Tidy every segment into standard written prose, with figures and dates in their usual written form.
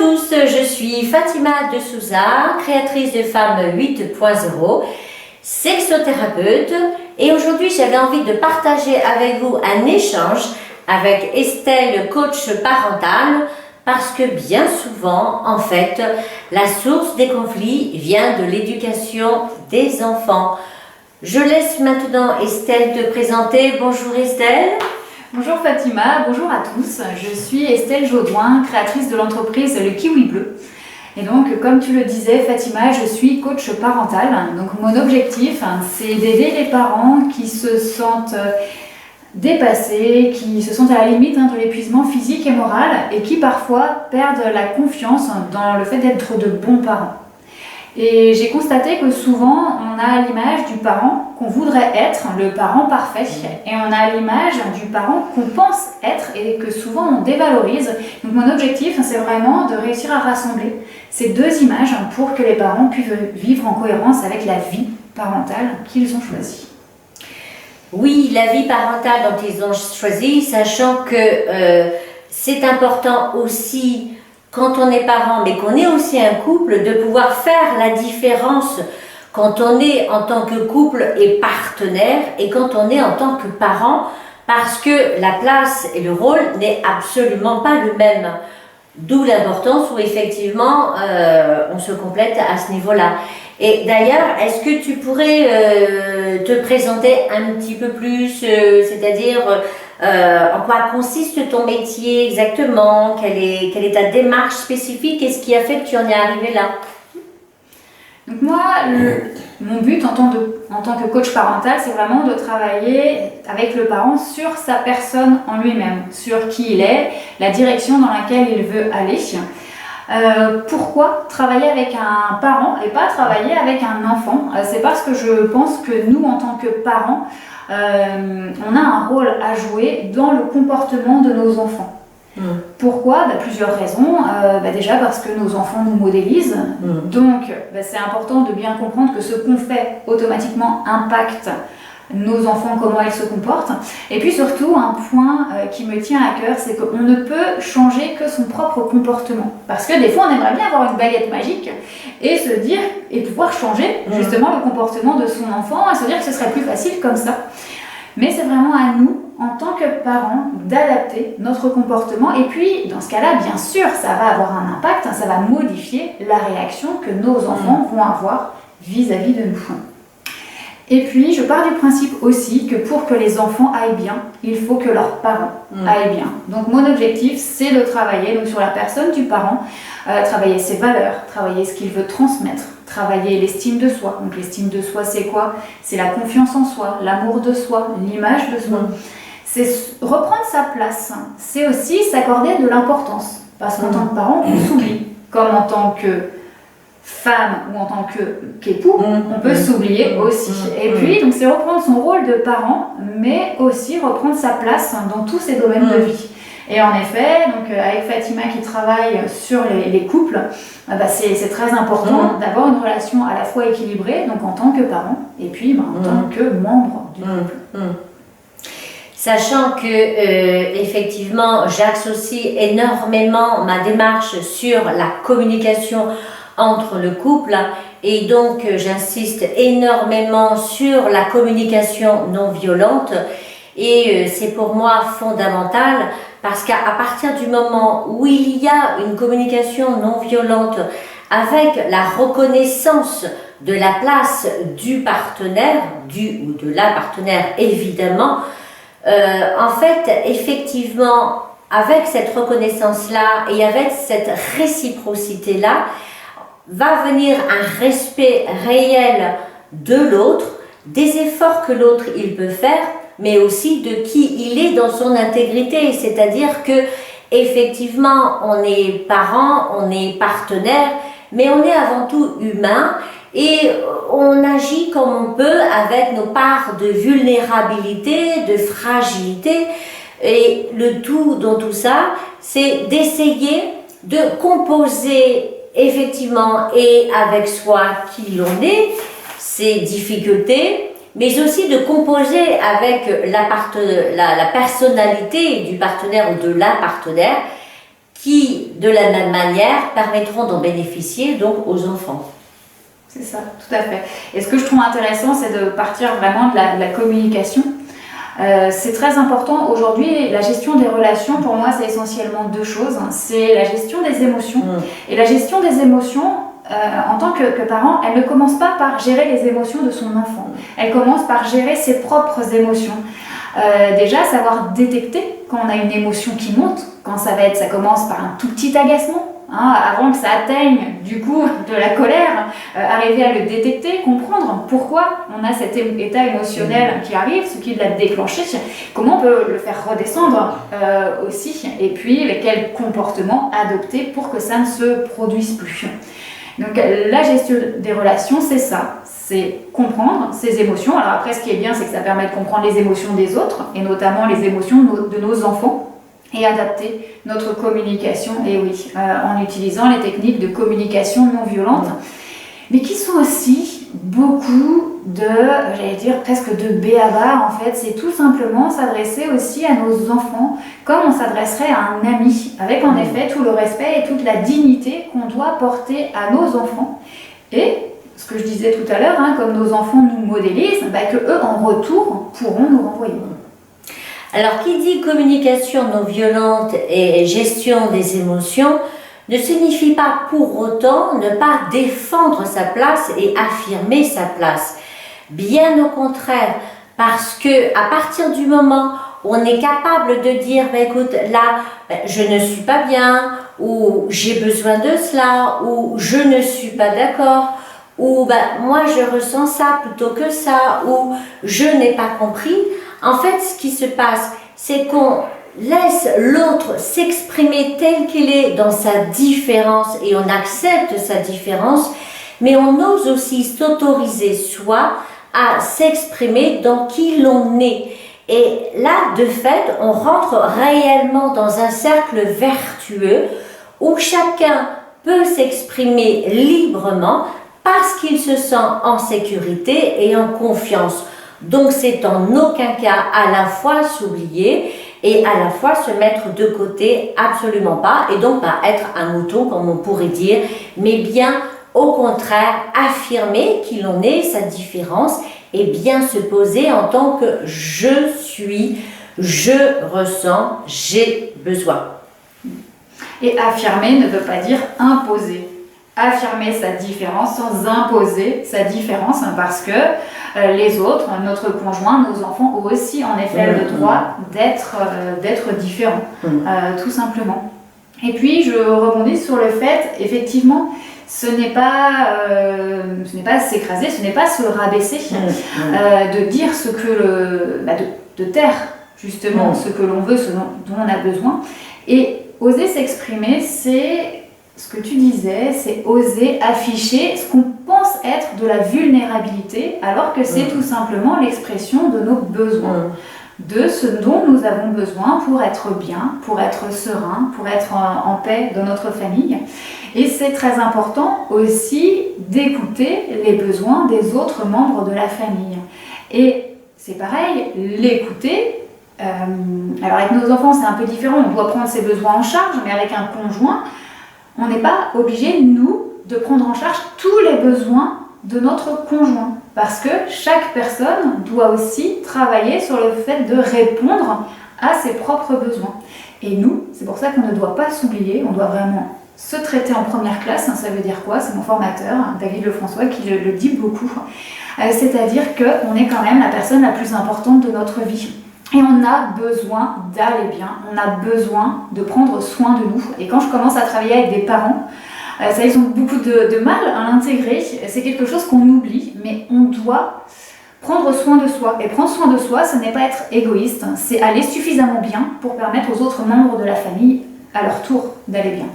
tous, je suis Fatima de Souza, créatrice de Femmes 8.0, sexothérapeute, et aujourd'hui j'avais envie de partager avec vous un échange avec Estelle, coach parentale, parce que bien souvent, en fait, la source des conflits vient de l'éducation des enfants. Je laisse maintenant Estelle te présenter. Bonjour Estelle. Bonjour Fatima, bonjour à tous. Je suis Estelle Jaudoin, créatrice de l'entreprise Le Kiwi Bleu. Et donc, comme tu le disais Fatima, je suis coach parental. Donc mon objectif, c'est d'aider les parents qui se sentent dépassés, qui se sentent à la limite de l'épuisement physique et moral et qui parfois perdent la confiance dans le fait d'être de bons parents. Et j'ai constaté que souvent, on a l'image du parent qu'on voudrait être, le parent parfait, et on a l'image du parent qu'on pense être et que souvent on dévalorise. Donc mon objectif, c'est vraiment de réussir à rassembler ces deux images pour que les parents puissent vivre en cohérence avec la vie parentale qu'ils ont choisie. Oui, la vie parentale dont ils ont choisi, sachant que c'est important aussi quand on est parent, mais qu'on est aussi un couple, de pouvoir faire la différence quand on est en tant que couple et partenaire et quand on est en tant que parent, parce que la place et le rôle n'est absolument pas le même. D'où l'importance où effectivement on se complète à ce niveau-là. Et d'ailleurs, est-ce que tu pourrais te présenter un petit peu plus, c'est-à-dire en quoi consiste ton métier exactement, quelle est ta démarche spécifique, et ce qui a fait que tu en es arrivé là? Donc moi, mon but en tant que coach parental, c'est vraiment de travailler avec le parent sur sa personne en lui-même, sur qui il est, la direction dans laquelle il veut aller. Pourquoi travailler avec un parent et pas travailler avec un enfant? C'est parce que je pense que nous, en tant que parents, on a un rôle à jouer dans le comportement de nos enfants. Pourquoi? Plusieurs raisons. Déjà parce que nos enfants nous modélisent. Donc c'est important de bien comprendre que ce qu'on fait automatiquement impacte nos enfants, comment ils se comportent. Et puis surtout, un point qui me tient à cœur, c'est qu'on ne peut changer que son propre comportement. Parce que des fois, on aimerait bien avoir une baguette magique et se dire, et pouvoir changer justement le comportement de son enfant et se dire que ce serait plus facile comme ça. Mais c'est vraiment à nous, en tant que parents, d'adapter notre comportement. Et puis, dans ce cas-là, bien sûr, ça va avoir un impact, ça va modifier la réaction que nos enfants vont avoir vis-à-vis de nous. Et puis, je pars du principe aussi que pour que les enfants aillent bien, il faut que leurs parents aillent bien. Donc, mon objectif, c'est de travailler sur la personne du parent, travailler ses valeurs, travailler ce qu'il veut transmettre, travailler l'estime de soi. Donc, l'estime de soi, c'est quoi? C'est la confiance en soi, l'amour de soi, l'image de soi. C'est reprendre sa place. C'est aussi s'accorder de l'importance. Parce qu'en tant que parent, on s'oublie. Comme en tant que femme ou en tant qu'époux, on peut s'oublier aussi. Et puis, donc, c'est reprendre son rôle de parent, mais aussi reprendre sa place dans tous ces domaines de vie. Et en effet, donc, avec Fatima qui travaille sur les couples, c'est très important d'avoir une relation à la fois équilibrée, donc en tant que parent, et puis en tant que membre du couple. Sachant que effectivement, j'associe énormément ma démarche sur la communication entre le couple, et donc j'insiste énormément sur la communication non violente, et c'est pour moi fondamental, parce qu'à partir du moment où il y a une communication non violente avec la reconnaissance de la place du partenaire, ou de la partenaire évidemment, en fait, effectivement, avec cette reconnaissance-là et avec cette réciprocité-là, va venir un respect réel de l'autre, des efforts que l'autre il peut faire, mais aussi de qui il est dans son intégrité. C'est-à-dire que, effectivement, on est parent, on est partenaire, mais on est avant tout humain. Et on agit comme on peut avec nos parts de vulnérabilité, de fragilité. Et le tout dans tout ça, c'est d'essayer de composer effectivement et avec soi qui l'on est, ses difficultés, mais aussi de composer avec la personnalité du partenaire ou de la partenaire qui, de la même manière, permettront d'en bénéficier donc aux enfants. C'est ça, tout à fait. Et ce que je trouve intéressant, c'est de partir vraiment de la communication. C'est très important. Aujourd'hui, la gestion des relations, pour moi, c'est essentiellement deux choses. C'est la gestion des émotions. Et la gestion des émotions, en tant que parent, elle ne commence pas par gérer les émotions de son enfant. Elle commence par gérer ses propres émotions. Déjà, savoir détecter quand on a une émotion qui monte, quand ça commence par un tout petit agacement, avant que ça atteigne du coup de la colère, arriver à le détecter, comprendre pourquoi on a cet état émotionnel qui arrive, ce qui l'a déclenché, comment on peut le faire redescendre aussi, et puis quel comportement adopter pour que ça ne se produise plus. Donc la gestion des relations, c'est ça, c'est comprendre ses émotions. Alors après, ce qui est bien, c'est que ça permet de comprendre les émotions des autres, et notamment les émotions de nos enfants, et adapter notre communication, et oui, en utilisant les techniques de communication non violente, mais qui sont aussi beaucoup j'allais dire presque de b.a.-ba. En fait, c'est tout simplement s'adresser aussi à nos enfants comme on s'adresserait à un ami, avec en effet tout le respect et toute la dignité qu'on doit porter à nos enfants. Et ce que je disais tout à l'heure, comme nos enfants nous modélisent, que eux en retour pourront nous renvoyer. Alors, qui dit communication non violente et gestion des émotions ne signifie pas pour autant ne pas défendre sa place et affirmer sa place. Bien au contraire, parce que à partir du moment où on est capable de dire, écoute, là, je ne suis pas bien, ou j'ai besoin de cela, ou je ne suis pas d'accord, ou moi je ressens ça plutôt que ça, ou je n'ai pas compris. En fait, ce qui se passe, c'est qu'on laisse l'autre s'exprimer tel qu'il est dans sa différence et on accepte sa différence, mais on ose aussi s'autoriser soi à s'exprimer dans qui l'on est. Et là, de fait, on rentre réellement dans un cercle vertueux où chacun peut s'exprimer librement parce qu'il se sent en sécurité et en confiance. Donc c'est en aucun cas à la fois s'oublier et à la fois se mettre de côté, absolument pas, et donc être un mouton comme on pourrait dire, mais bien au contraire affirmer qui l'on est, sa différence, et bien se poser en tant que je suis, je ressens, j'ai besoin. Et affirmer ne veut pas dire imposer. Affirmer sa différence sans imposer sa différence, parce que les autres, notre conjoint, nos enfants ont aussi en effet le droit d'être différents, tout simplement. Et puis je rebondis sur le fait, effectivement, ce n'est pas s'écraser, ce n'est pas se rabaisser, de dire ce que de taire justement ce que l'on veut, ce dont on a besoin, et oser s'exprimer, c'est ce que tu disais, c'est oser afficher ce qu'on pense être de la vulnérabilité, alors que c'est tout simplement l'expression de nos besoins, de ce dont nous avons besoin pour être bien, pour être serein, pour être en paix dans notre famille. Et c'est très important aussi d'écouter les besoins des autres membres de la famille. Et c'est pareil, l'écouter. Alors avec nos enfants, c'est un peu différent, on doit prendre ses besoins en charge, mais avec un conjoint, on n'est pas obligé, nous, de prendre en charge tous les besoins de notre conjoint. Parce que chaque personne doit aussi travailler sur le fait de répondre à ses propres besoins. Et nous, c'est pour ça qu'on ne doit pas s'oublier, on doit vraiment se traiter en première classe. Ça veut dire quoi? C'est mon formateur, David Lefrançois, qui le dit beaucoup. C'est-à-dire qu'on est quand même la personne la plus importante de notre vie. Et on a besoin d'aller bien, on a besoin de prendre soin de nous. Et quand je commence à travailler avec des parents, ça, ils ont beaucoup de mal à l'intégrer. C'est quelque chose qu'on oublie, mais on doit prendre soin de soi. Et prendre soin de soi, ce n'est pas être égoïste, c'est aller suffisamment bien pour permettre aux autres membres de la famille, à leur tour, d'aller bien.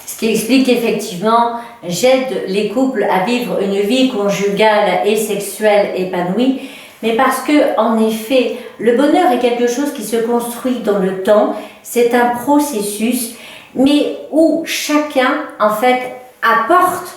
Ce qui explique qu'effectivement, j'aide les couples à vivre une vie conjugale et sexuelle épanouie, mais parce que, en effet, le bonheur est quelque chose qui se construit dans le temps, c'est un processus, mais où chacun, en fait, apporte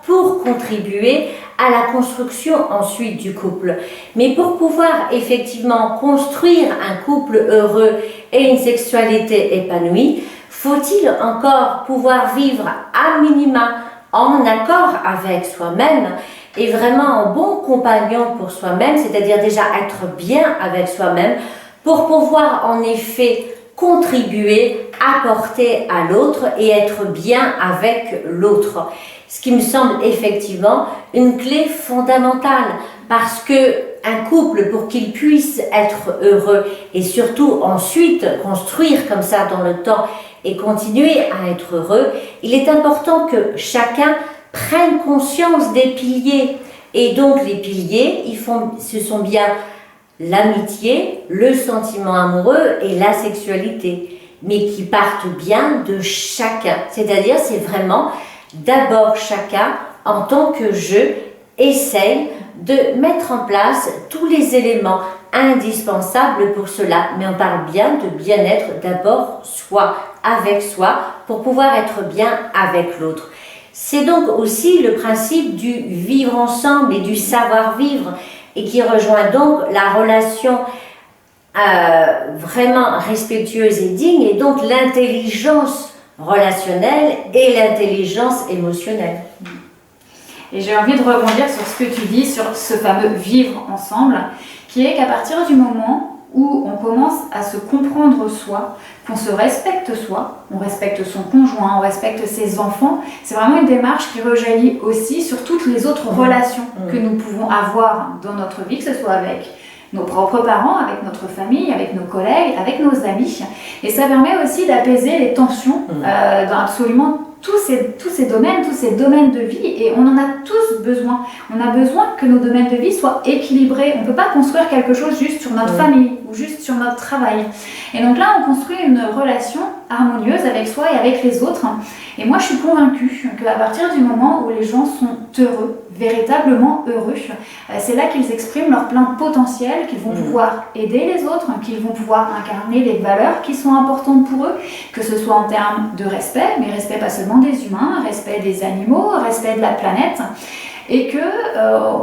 pour contribuer à la construction ensuite du couple. Mais pour pouvoir effectivement construire un couple heureux et une sexualité épanouie, faut-il encore pouvoir vivre à minima en accord avec soi-même et vraiment un bon compagnon pour soi-même, c'est-à-dire déjà être bien avec soi-même pour pouvoir en effet contribuer, apporter à l'autre et être bien avec l'autre. Ce qui me semble effectivement une clé fondamentale parce que un couple, pour qu'il puisse être heureux et surtout ensuite construire comme ça dans le temps et continuer à être heureux, il est important que chacun prenne conscience des piliers. Et donc les piliers, ce sont bien l'amitié, le sentiment amoureux et la sexualité, mais qui partent bien de chacun. C'est-à-dire, c'est vraiment d'abord chacun, en tant que je, essaye de mettre en place tous les éléments indispensables pour cela. Mais on parle bien de bien-être d'abord soi, avec soi, pour pouvoir être bien avec l'autre. C'est donc aussi le principe du vivre ensemble et du savoir-vivre et qui rejoint donc la relation vraiment respectueuse et digne et donc l'intelligence relationnelle et l'intelligence émotionnelle. Et j'ai envie de rebondir sur ce que tu dis, sur ce fameux vivre ensemble, qui est qu'à partir du moment où on commence à se comprendre soi, qu'on se respecte soi, on respecte son conjoint, on respecte ses enfants, c'est vraiment une démarche qui rejaillit aussi sur toutes les autres relations que nous pouvons avoir dans notre vie, que ce soit avec nos propres parents, avec notre famille, avec nos collègues, avec nos amis. Et ça permet aussi d'apaiser les tensions dans absolument tous ces domaines de vie, et on en a tous besoin. On a besoin que nos domaines de vie soient équilibrés. On ne peut pas construire quelque chose juste sur notre famille ou juste sur notre travail. Et donc là, on construit une relation harmonieuse avec soi et avec les autres. Et moi, je suis convaincue qu'à partir du moment où les gens sont heureux, véritablement heureux, c'est là qu'ils expriment leur plein potentiel, qu'ils vont pouvoir aider les autres, qu'ils vont pouvoir incarner les valeurs qui sont importantes pour eux, que ce soit en termes de respect, mais respect pas seulement des humains, respect des animaux, respect de la planète, et que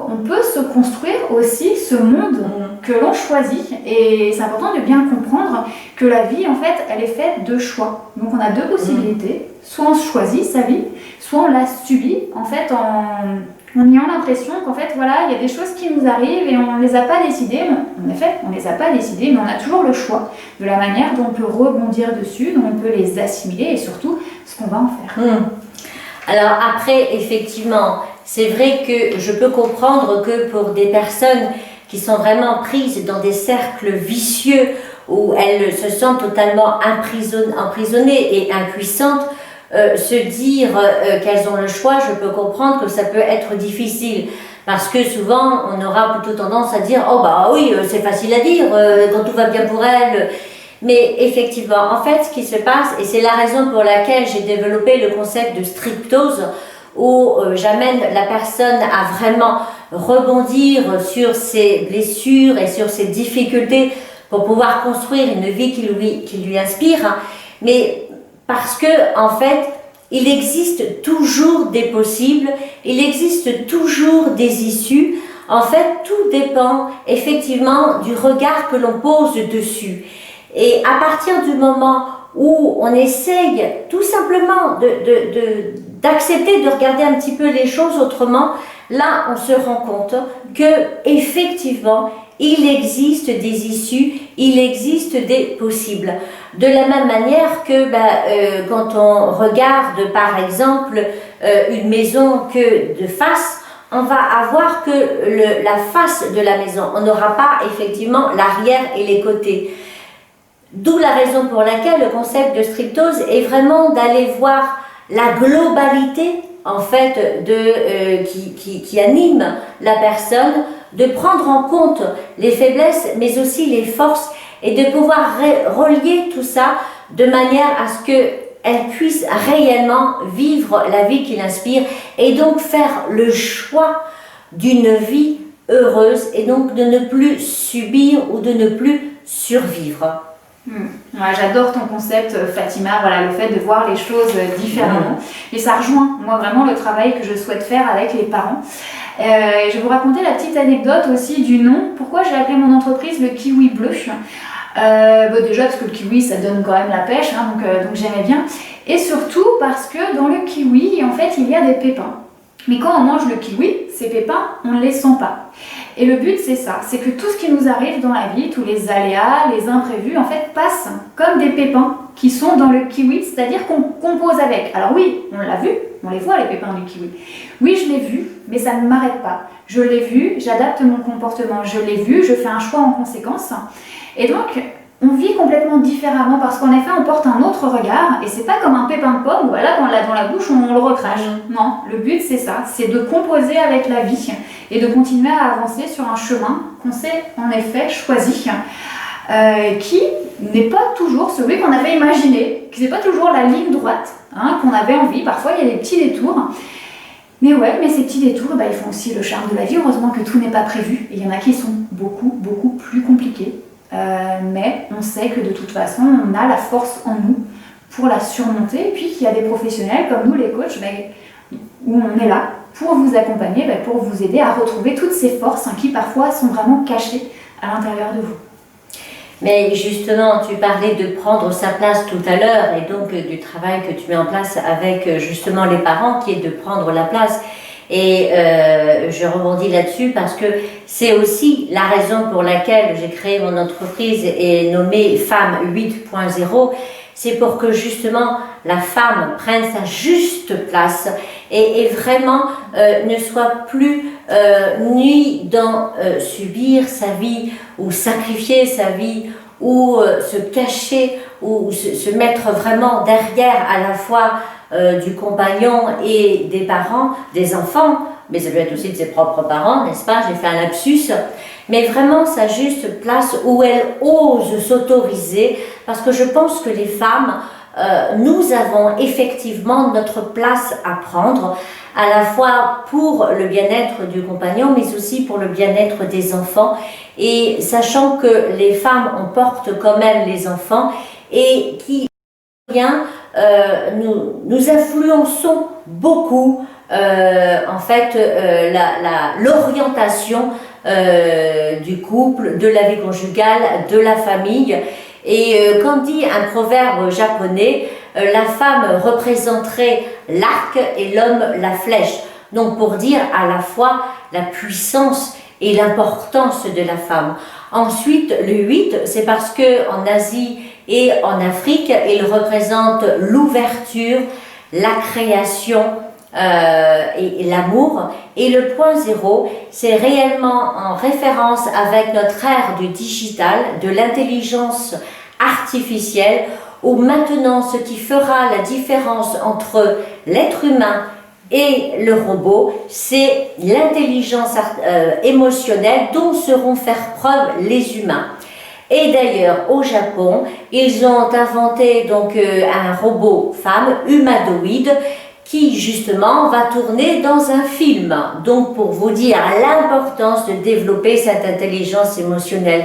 on peut se construire aussi ce monde que l'on choisit. Et c'est important de bien comprendre que la vie, en fait, elle est faite de choix. Donc on a deux possibilités, soit on choisit sa vie, soit on la subit, en fait, en ayant l'impression qu'en fait, voilà, il y a des choses qui nous arrivent et on ne les a pas décidées. En effet, on ne les a pas décidées, mais on a toujours le choix de la manière dont on peut rebondir dessus, dont on peut les assimiler et surtout ce qu'on va en faire. Alors après, effectivement, c'est vrai que je peux comprendre que pour des personnes qui sont vraiment prises dans des cercles vicieux où elles se sentent totalement emprisonnées et impuissantes, se dire qu'elles ont le choix, je peux comprendre que ça peut être difficile. Parce que souvent, on aura plutôt tendance à dire « Oh bah oui, c'est facile à dire, quand tout va bien pour elles ». Mais effectivement, en fait, ce qui se passe, et c'est la raison pour laquelle j'ai développé le concept de striptose, où j'amène la personne à vraiment rebondir sur ses blessures et sur ses difficultés pour pouvoir construire une vie qui lui inspire, mais parce que, en fait, il existe toujours des possibles, il existe toujours des issues. En fait, tout dépend effectivement du regard que l'on pose dessus. Et à partir du moment où on essaye tout simplement d'accepter de regarder un petit peu les choses autrement, là on se rend compte que effectivement il existe des issues, il existe des possibles. De la même manière que quand on regarde par exemple une maison que de face, on va avoir que la face de la maison, on n'aura pas effectivement l'arrière et les côtés. D'où la raison pour laquelle le concept de striptose est vraiment d'aller voir la globalité en fait qui anime la personne, de prendre en compte les faiblesses mais aussi les forces et de pouvoir relier tout ça de manière à ce qu'elle puisse réellement vivre la vie qui l'inspire et donc faire le choix d'une vie heureuse et donc de ne plus subir ou de ne plus survivre. Ouais, j'adore ton concept, Fatima, voilà, le fait de voir les choses différemment. Et ça rejoint, moi, vraiment le travail que je souhaite faire avec les parents. Je vais vous raconter la petite anecdote aussi du nom. Pourquoi j'ai appelé mon entreprise le Kiwi Bleu ? Déjà parce que le kiwi ça donne quand même la pêche, hein, donc j'aimais bien. Et surtout parce que dans le kiwi, en fait, il y a des pépins. Mais quand on mange le kiwi, ces pépins, on ne les sent pas. Et le but, c'est ça, c'est que tout ce qui nous arrive dans la vie, tous les aléas, les imprévus, en fait, passent comme des pépins qui sont dans le kiwi, c'est-à-dire qu'on compose avec. Alors oui, on l'a vu, on les voit les pépins du kiwi. Oui, je l'ai vu, mais ça ne m'arrête pas. Je l'ai vu, j'adapte mon comportement, je l'ai vu, je fais un choix en conséquence. Et donc, on vit complètement différemment parce qu'en effet, on porte un autre regard et c'est pas comme un pépin de pomme où voilà, quand on l'a dans la bouche, on le recrache. Non, le but c'est ça, c'est de composer avec la vie et de continuer à avancer sur un chemin qu'on s'est en effet choisi, qui n'est pas toujours celui qu'on avait imaginé, qui n'est pas toujours la ligne droite qu'on avait envie. Parfois, il y a des petits détours. Mais ouais, mais ces petits détours, ils font aussi le charme de la vie. Heureusement que tout n'est pas prévu. Et il y en a qui sont beaucoup plus compliqués. Mais on sait que de toute façon, on a la force en nous pour la surmonter. Et puis qu'il y a des professionnels comme nous, les coachs, où on est là pour vous accompagner, pour vous aider à retrouver toutes ces forces qui parfois sont vraiment cachées à l'intérieur de vous. Mais justement, tu parlais de prendre sa place tout à l'heure et donc du travail que tu mets en place avec justement les parents qui est de prendre la place. Et je rebondis là-dessus parce que c'est aussi la raison pour laquelle j'ai créé mon entreprise et nommée Femme 8.0. C'est pour que justement la femme prenne sa juste place et vraiment ne soit plus ni dans subir sa vie ou sacrifier sa vie ou se cacher ou se mettre vraiment derrière à la fois du compagnon et des parents, des enfants, mais ça peut être aussi de ses propres parents, n'est-ce pas? J'ai fait un lapsus, mais vraiment sa juste place où elle ose s'autoriser, parce que je pense que les femmes, nous avons effectivement notre place à prendre, à la fois pour le bien-être du compagnon, mais aussi pour le bien-être des enfants, et sachant que les femmes, on porte quand même les enfants, et qui nous influençons beaucoup en fait l'orientation du couple, de la vie conjugale, de la famille. Et comme dit un proverbe japonais, la femme représenterait l'arc et l'homme la flèche. Donc pour dire à la fois la puissance et l'importance de la femme. Ensuite, le 8, c'est parce que en Asie et en Afrique, il représente l'ouverture, la création et l'amour. Et le point 0, c'est réellement en référence avec notre ère du digital, de l'intelligence artificielle, où maintenant ce qui fera la différence entre l'être humain et le robot, c'est l'intelligence émotionnelle dont sauront faire preuve les humains. Et d'ailleurs, au Japon, ils ont inventé donc un robot femme humanoïde qui justement va tourner dans un film. Donc pour vous dire l'importance de développer cette intelligence émotionnelle.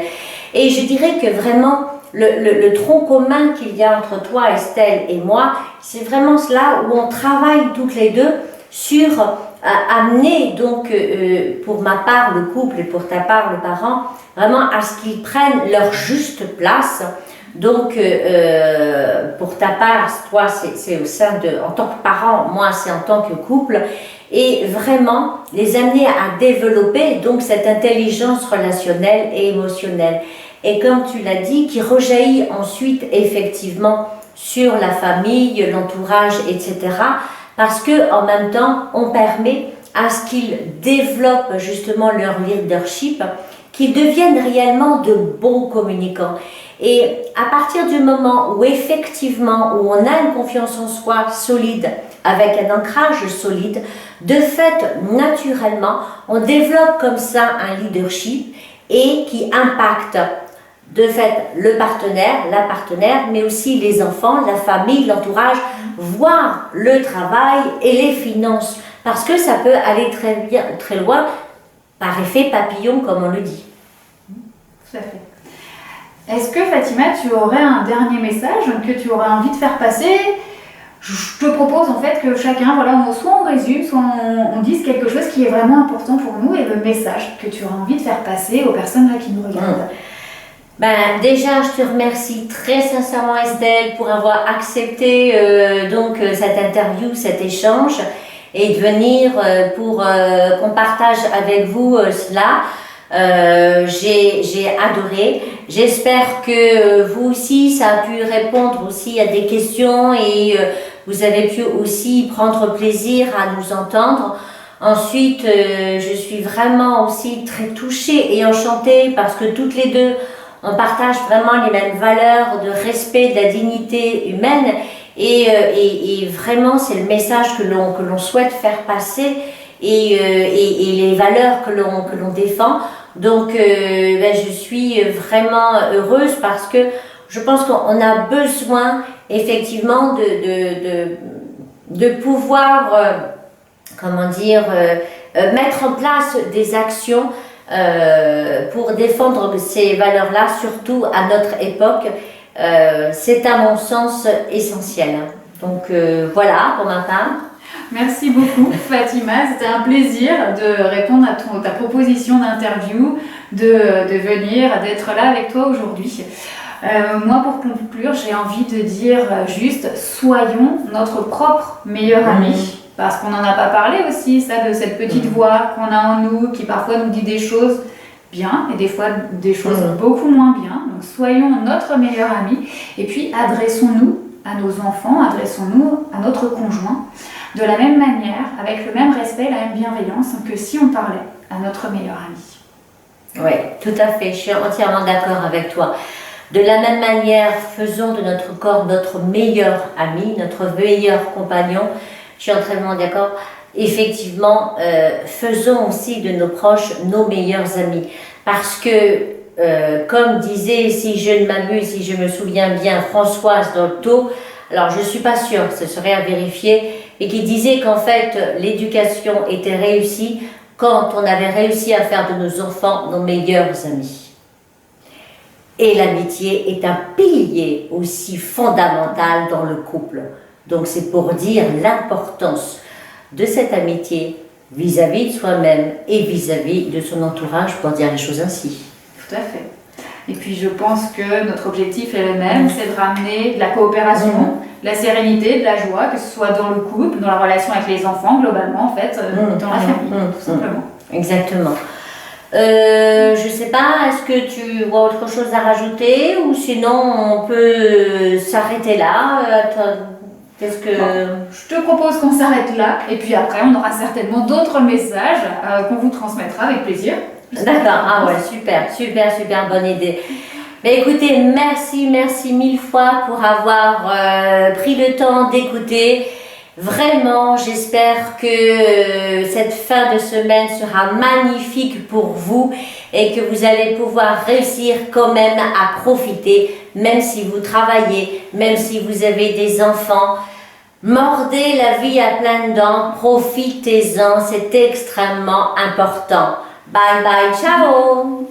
Et je dirais que vraiment le tronc commun qu'il y a entre toi, Estelle, et moi, c'est vraiment cela où on travaille toutes les deux sur amener donc pour ma part le couple et pour ta part le parent vraiment à ce qu'ils prennent leur juste place. Donc pour ta part, toi c'est au sein de, en tant que parent, moi c'est en tant que couple, et vraiment les amener à développer donc cette intelligence relationnelle et émotionnelle. Et comme tu l'as dit, qui rejaillit ensuite effectivement sur la famille, l'entourage, etc. Parce que en même temps, on permet à ce qu'ils développent justement leur leadership, qu'ils deviennent réellement de bons communicants. Et à partir du moment où effectivement, où on a une confiance en soi solide, avec un ancrage solide, de fait, naturellement, on développe comme ça un leadership et qui impacte de fait le partenaire, la partenaire, mais aussi les enfants, la famille, l'entourage, voire le travail et les finances. Parce que ça peut aller très loin par effet papillon, comme on le dit. Tout à fait. Est-ce que Fatima, tu aurais un dernier message que tu aurais envie de faire passer? Je te propose en fait que chacun, voilà, soit on résume, soit on dise quelque chose qui est vraiment important pour nous et le message que tu aurais envie de faire passer aux personnes là qui nous regardent. Déjà, je te remercie très sincèrement Estelle pour avoir accepté cette interview, cet échange et de venir pour qu'on partage avec vous cela. J'ai adoré. J'espère que vous aussi, ça a pu répondre aussi à des questions et vous avez pu aussi prendre plaisir à nous entendre. Ensuite, je suis vraiment aussi très touchée et enchantée parce que toutes les deux, on partage vraiment les mêmes valeurs de respect, de la dignité humaine et vraiment c'est le message que l'on souhaite faire passer et les valeurs que l'on défend. Donc je suis vraiment heureuse parce que je pense qu'on a besoin effectivement de pouvoir mettre en place des actions pour défendre ces valeurs-là, surtout à notre époque. C'est à mon sens essentiel. Donc voilà pour ma part. Merci beaucoup Fatima, c'était un plaisir de répondre à ta proposition d'interview, de venir, d'être là avec toi aujourd'hui. Moi pour conclure, j'ai envie de dire juste, soyons notre propre meilleur ami. Parce qu'on n'en a pas parlé aussi, ça, de cette petite voix qu'on a en nous, qui parfois nous dit des choses bien et des fois des choses beaucoup moins bien. Donc soyons notre meilleur ami et puis adressons-nous à nos enfants, adressons-nous à notre conjoint de la même manière, avec le même respect, la même bienveillance que si on parlait à notre meilleur ami. Oui, tout à fait, je suis entièrement d'accord avec toi. De la même manière, faisons de notre corps notre meilleur ami, notre meilleur compagnon. Je suis entièrement d'accord. Effectivement, faisons aussi de nos proches nos meilleurs amis. Parce que, comme disait, si je ne m'abuse, si je me souviens bien, Françoise Dolto, alors je ne suis pas sûre, ce serait à vérifier, mais qui disait qu'en fait, l'éducation était réussie quand on avait réussi à faire de nos enfants nos meilleurs amis. Et l'amitié est un pilier aussi fondamental dans le couple. Donc c'est pour dire l'importance de cette amitié vis-à-vis de soi-même et vis-à-vis de son entourage, pour dire les choses ainsi. Tout à fait. Et puis je pense que notre objectif est le même, c'est de ramener de la coopération, de la sérénité, de la joie, que ce soit dans le couple, dans la relation avec les enfants, globalement en fait, dans la famille, tout simplement. Exactement. Je sais pas, est-ce que tu vois autre chose à rajouter ou sinon on peut s'arrêter là? Qu'est-ce que... Je te propose qu'on s'arrête là et puis après on aura certainement d'autres messages qu'on vous transmettra avec plaisir. D'accord, ah ouais, super bonne idée. Mais écoutez, merci mille fois pour avoir pris le temps d'écouter. Vraiment, j'espère que cette fin de semaine sera magnifique pour vous et que vous allez pouvoir réussir quand même à profiter, même si vous travaillez, même si vous avez des enfants. Mordez la vie à pleines dents, profitez-en, c'est extrêmement important. Bye bye, ciao!